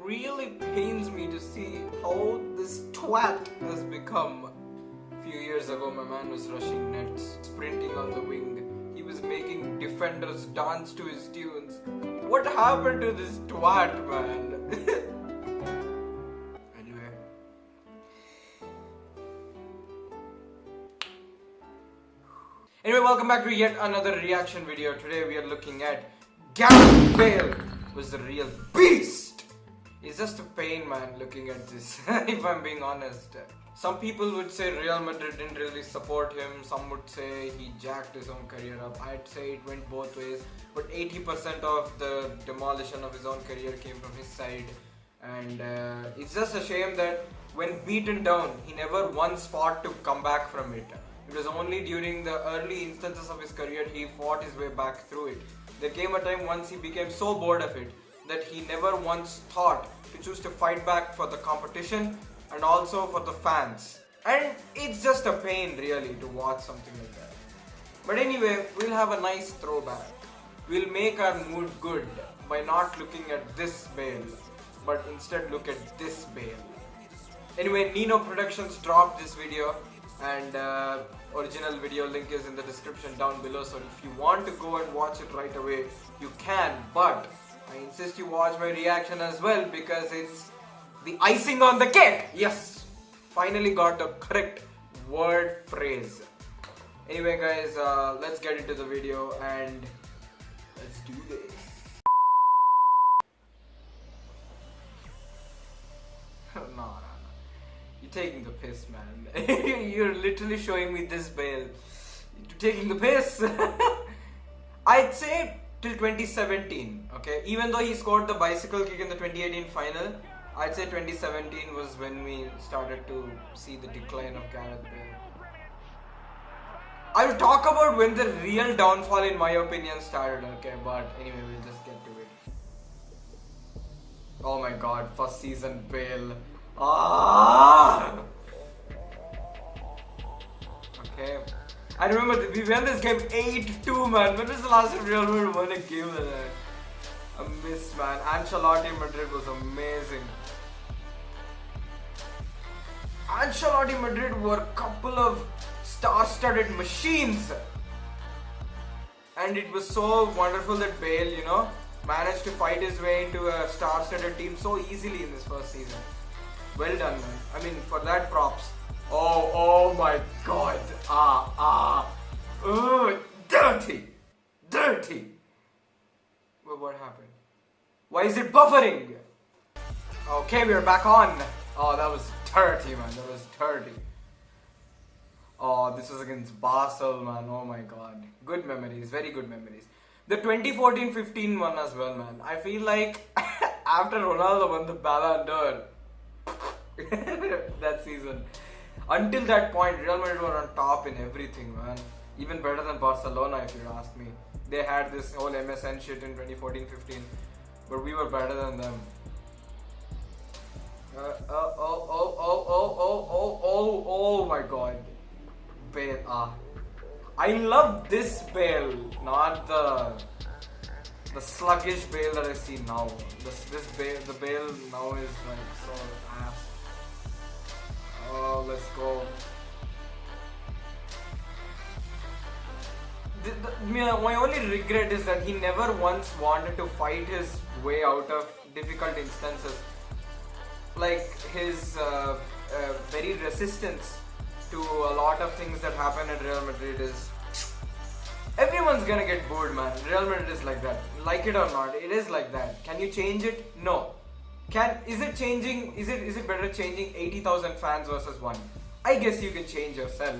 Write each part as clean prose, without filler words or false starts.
really pains me to see how this twat has become. A few years ago, my man was rushing nets, sprinting on the wing. He was making defenders dance to his tunes. What happened to this twat, man? Anyway. Anyway, welcome back to yet another reaction video. Today we are looking at Gareth Bale was the real beast. It's just a pain, man, looking at this, if I'm being honest. Some people would say Real Madrid didn't really support him. Some would say he jacked his own career up. I'd say it went both ways. But 80% of the demolition of his own career came from his side. And it's just a shame that when beaten down, he never once fought to come back from it. It was only during the early instances of his career he fought his way back through it. There came a time once he became so bored of it that he never once thought to choose to fight back for the competition and also for the fans. And it's just a pain really to watch something like that. But anyway, we'll have a nice throwback. We'll make our mood good by not looking at this Bale, but instead look at this Bale. Anyway, Nino Productions dropped this video, and original video link is in the description down below, so if you want to go and watch it right away, you can, but I insist you watch my reaction as well because it's the icing on the cake. Yes, finally got the correct word phrase. Anyway guys, let's get into the video and let's do this. No. You're taking the piss, man. You're literally showing me this Bale. You're taking the piss. I'd say till 2017, okay? Even though he scored the bicycle kick in the 2018 final, I'd say 2017 was when we started to see the decline of Gareth Bale. I'll talk about when the real downfall, in my opinion, started, okay? But anyway, we'll just get to it. Oh my god, first season Bale. Okay. I remember we won this game 8-2, man. When was the last time Real Madrid won a game like that? I miss, man. Ancelotti Madrid was amazing. Ancelotti Madrid were a couple of star-studded machines. And it was so wonderful that Bale, you know, managed to fight his way into a star-studded team so easily in this first season. Well done, man. I mean, for that, props. Oh my god. Dirty. Well, what happened? Why is it buffering? Okay, we're back on. Oh, that was dirty, man. That was dirty. Oh, this was against Basel, man. Oh my god. Good memories. Very good memories. The 2014-15 one as well, man. I feel like after Ronaldo won the Ballon d'Or, that season, until that point Real Madrid were on top in everything, man. Even better than Barcelona, if you ask me. They had this whole MSN shit in 2014-15, but we were better than them. Oh my god. Bale. I love this Bale, not the sluggish Bale that I see now. The Bale now is like so ass. Oh, let's go. My only regret is that he never once wanted to fight his way out of difficult instances. Like his very resistance to a lot of things that happen at Real Madrid is... Everyone's gonna get bored, man. Real Madrid is like that. Like it or not, it is like that. Can you change it? No. Is it changing? Is it better changing 80,000 fans versus one? I guess you can change yourself.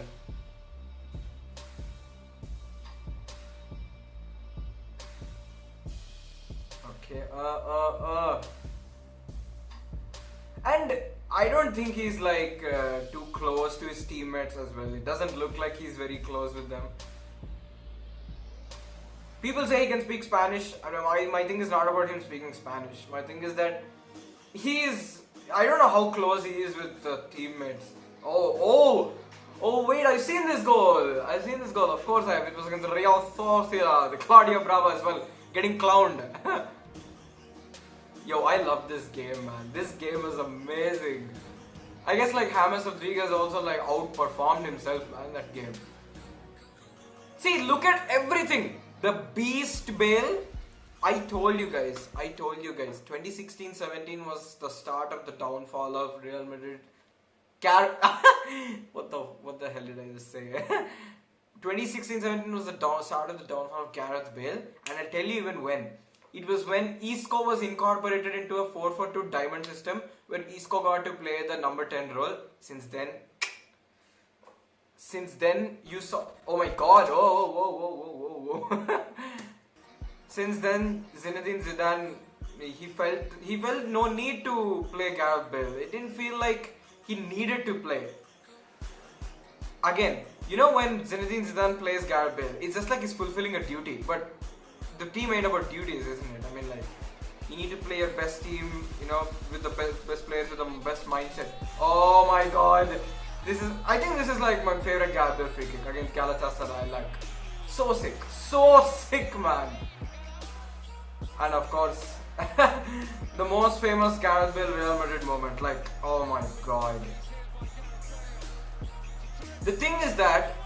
Okay. And I don't think he's like too close to his teammates as well. It doesn't look like he's very close with them. People say he can speak Spanish. My thing is not about him speaking Spanish. My thing is that I don't know how close he is with the teammates. Oh wait, I've seen this goal. Of course I have. It was against Real Sociedad, the Claudio Bravo as well, getting clowned. Yo, I love this game, man. This game is amazing. I guess like James Rodriguez also like outperformed himself, man, that game. See, look at everything. The Beast Bale. I told you guys. 2016-17 was the start of the downfall of Real Madrid. What the hell did I just say? 2016-17 was the start of the downfall of Gareth Bale, and I'll tell you even when. It was when Isco was incorporated into a 4-4-2 diamond system, when Isco got to play the number 10 role. Since then you saw. Oh my God! Whoa! Since then, Zinedine Zidane, he felt no need to play Gareth Bale. It didn't feel like he needed to play. Again, you know when Zinedine Zidane plays Gareth Bale, it's just like he's fulfilling a duty. But the team ain't about duties, isn't it? I mean, like, you need to play your best team, you know, with the best players with the best mindset. Oh my God, I think this is like my favorite Gareth Bale free kick against Galatasaray. Like, so sick, man. And of course, the most famous Gareth Bale Real Madrid moment. Like, oh my God. The thing is that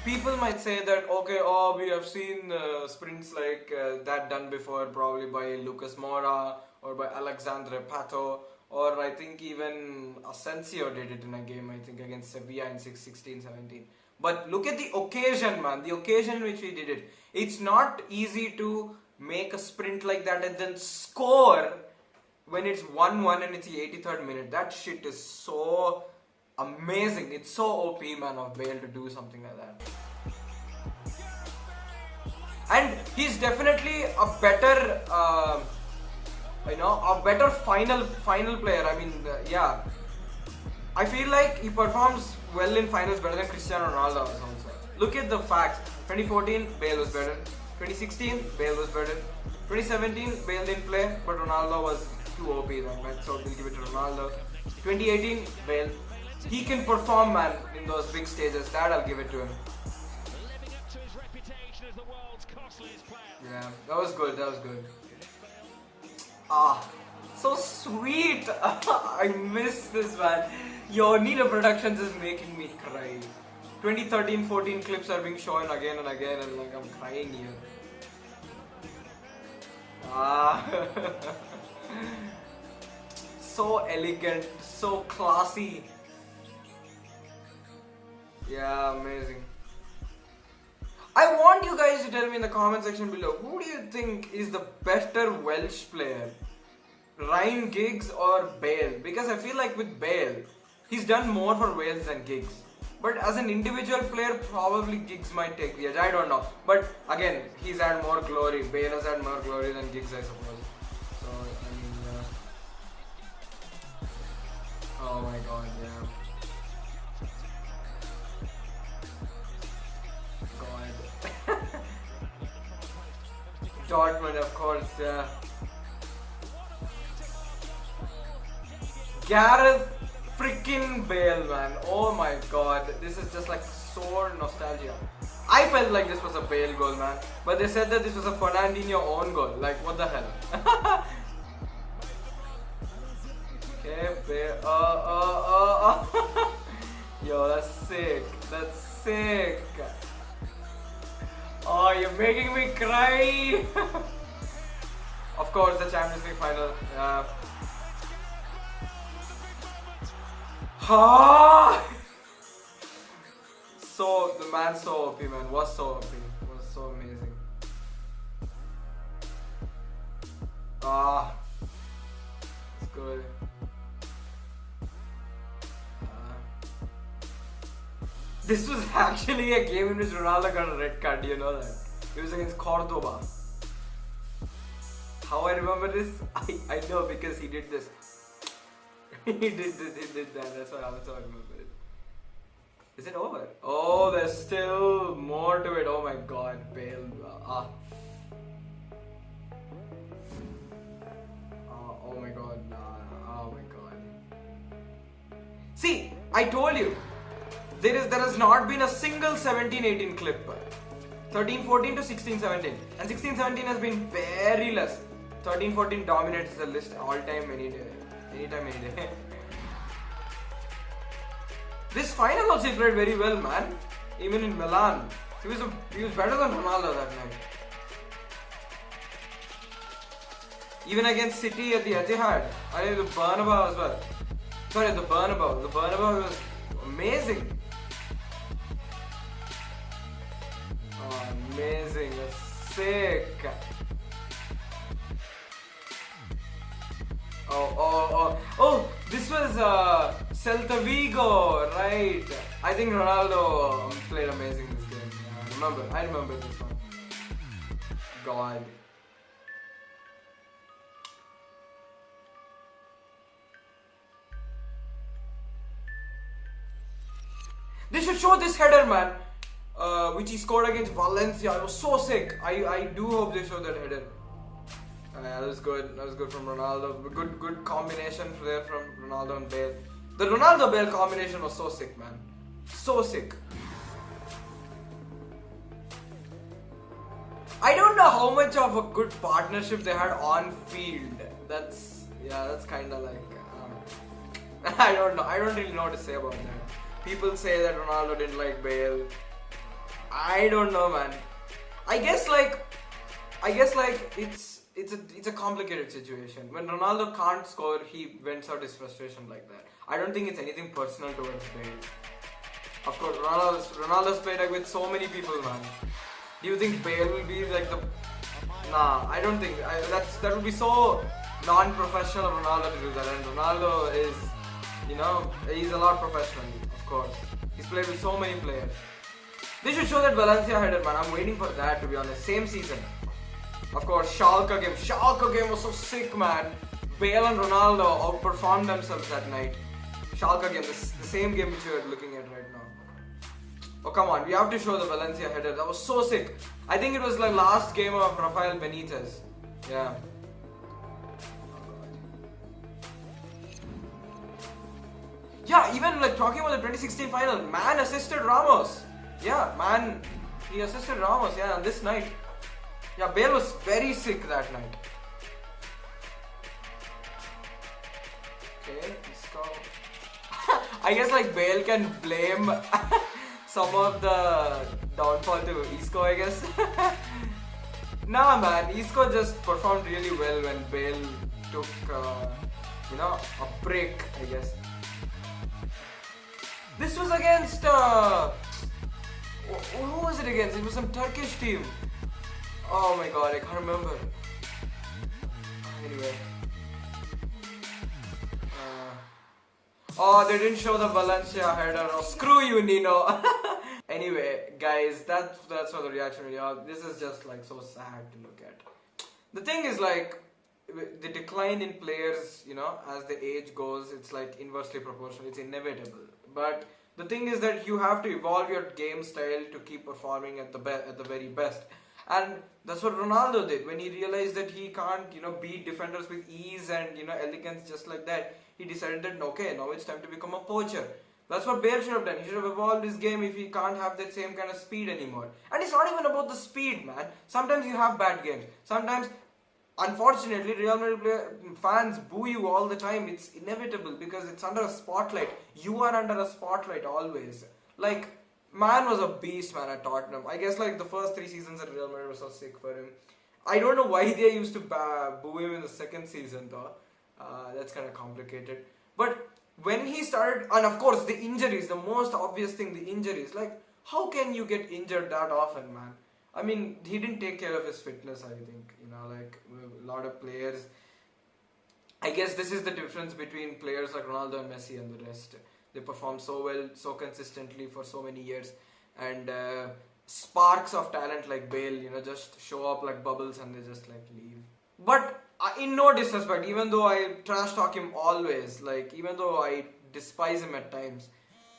people might say that, okay, we have seen sprints like that done before, probably by Lucas Moura or by Alexandre Pato, or I think even Asensio did it in a game, I think, against Sevilla in 16-17. But look at the occasion, man. The occasion in which he did it. It's not easy to make a sprint like that and then score when it's 1-1 and it's the 83rd minute. That shit is so amazing. It's so OP, man, of Bale to do something like that. And he's definitely a better, a better final player. I mean, yeah. I feel like he performs well in finals better than Cristiano Ronaldo also. Look at the facts. 2014, Bale was better. 2016, Bale was better. 2017, Bale didn't play, but Ronaldo was too OP then, man. So we'll give it to Ronaldo. 2018, Bale. He can perform, man, in those big stages. That I'll give it to him. Yeah, that was good. So sweet. I miss this, man. Yo, Nina Productions is making me cry. 2013-14 clips are being shown again and again, and like I'm crying here. So elegant, so classy. Yeah, amazing. I want you guys to tell me in the comment section below, who do you think is the better Welsh player? Ryan Giggs or Bale? Because I feel like with Bale, he's done more for Wales than Giggs. But as an individual player, probably Giggs might take the edge. I don't know. But again, he's had more glory. Bale has had more glory than Giggs, I suppose. So, I mean, oh my God, yeah. Dortmund, of course, yeah. Gareth freaking Bale, man. Oh my God, this is just like so nostalgia. I felt like this was a Bale goal, man, but they said that this was a Fernandinho own goal. Like, what the hell? Okay, Bale. Yo, that's sick. Oh, you're making me cry. Of course, the Champions League final. So the man's so OP, man. Was so OP. Was so amazing. It's good. This was actually a game in which Ronaldo got a red card. Do you know that? It was against Cordoba. How I remember this? I know because he did this. he did that. That's why I remember it. Is it over? Oh, there's still more to it. Oh my God, Bale. Oh my God. Oh my God. See, I told you. There has not been a single 17-18 clip. 13-14 to 16-17. And 16-17 has been very less. 13-14 dominates the list all time, any day. Anytime, any day. This final also he played very well, man. Even in Milan. He was better than Ronaldo that night. Even against City at the Etihad. The Bernabeu as well. Sorry, the Bernabeu. The Bernabeu was amazing. Oh, amazing. Sick. Oh, this was Celta Vigo, right? I think Ronaldo played amazing this game. Yeah, I remember this one. God. They should show this header, man, which he scored against Valencia. It was so sick. I do hope they show that header. That was good. That was good from Ronaldo. Good combination there from Ronaldo and Bale. The Ronaldo-Bale combination was so sick, man. So sick. I don't know how much of a good partnership they had on field. That's kind of like I don't know. I don't really know what to say about that. People say that Ronaldo didn't like Bale. I don't know, man. I guess like it's a complicated situation. When Ronaldo can't score, he vents out his frustration like that. I don't think it's anything personal towards Bale. Of course, Ronaldo's played like with so many people, man. Do you think Bale will be like the? Nah, I don't think. That would be so non-professional of Ronaldo to do that. And Ronaldo is, he's a lot professional. Of course, he's played with so many players. They should show that Valencia header, man. I'm waiting for that, to be honest. Same season. Of course, Schalke game was so sick, man. Bale and Ronaldo outperformed themselves that night. Schalke game, the same game which we are looking at right now. Oh, come on, we have to show the Valencia header. That was so sick. I think it was like last game of Rafael Benitez. Yeah. Yeah, even like talking about the 2016 final, man assisted Ramos. Yeah, man, he assisted Ramos, yeah, on this night. Yeah, Bale was very sick that night. Okay, I guess like Bale can blame some of the downfall to Isco, I guess. Nah, man, Isco just performed really well when Bale took, a break, I guess. This was against, who was it against? It was some Turkish team. Oh my god, I can't remember. Anyway. Oh, they didn't show the Valencia header. Oh, screw you, Nino. Anyway, guys, that's for the reaction video. This is just like so sad to look at. The thing is like, the decline in players, as the age goes, it's like inversely proportional. It's inevitable. But the thing is that you have to evolve your game style to keep performing at the very best. And that's what Ronaldo did when he realized that he can't, beat defenders with ease and, elegance just like that. He decided that, okay, now it's time to become a poacher. That's what Bale should have done. He should have evolved his game if he can't have that same kind of speed anymore. And it's not even about the speed, man. Sometimes you have bad games. Sometimes, unfortunately, Real Madrid fans boo you all the time. It's inevitable because it's under a spotlight. You are under a spotlight always. Like, man was a beast, man, at Tottenham. I guess like the first 3 seasons at Real Madrid was so sick for him. I don't know why they used to boo him in the second season though. That's kind of complicated. But when he started, and of course the injuries, the most obvious thing, the injuries. Like, how can you get injured that often, man? I mean, he didn't take care of his fitness, I think. Like a lot of players. I guess this is the difference between players like Ronaldo and Messi and the rest. They perform so well, so consistently for so many years. And sparks of talent like Bale, just show up like bubbles and they just like leave. But in no disrespect, even though I trash talk him always, like even though I despise him at times,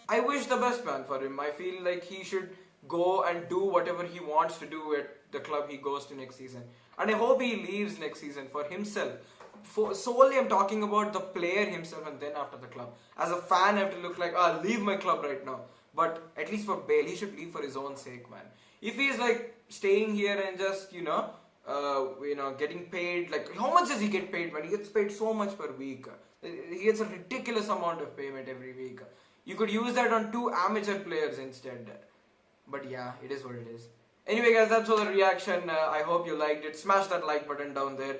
I wish the best, man, for him. I feel like he should go and do whatever he wants to do at the club he goes to next season. And I hope he leaves next season for himself. Solely I'm talking about the player himself and then after the club. As a fan I have to look like, I'll leave my club right now. But at least for Bale, he should leave for his own sake, man. If he's like staying here and just, getting paid. Like, how much does he get paid, man? He gets paid so much per week. He gets a ridiculous amount of payment every week. You could use that on 2 amateur players instead. But yeah, it is what it is. Anyway, guys, that's all the reaction. I hope you liked it. Smash that like button down there.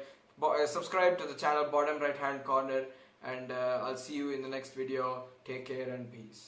Subscribe to the channel, bottom right hand corner. And I'll see you in the next video. Take care and peace.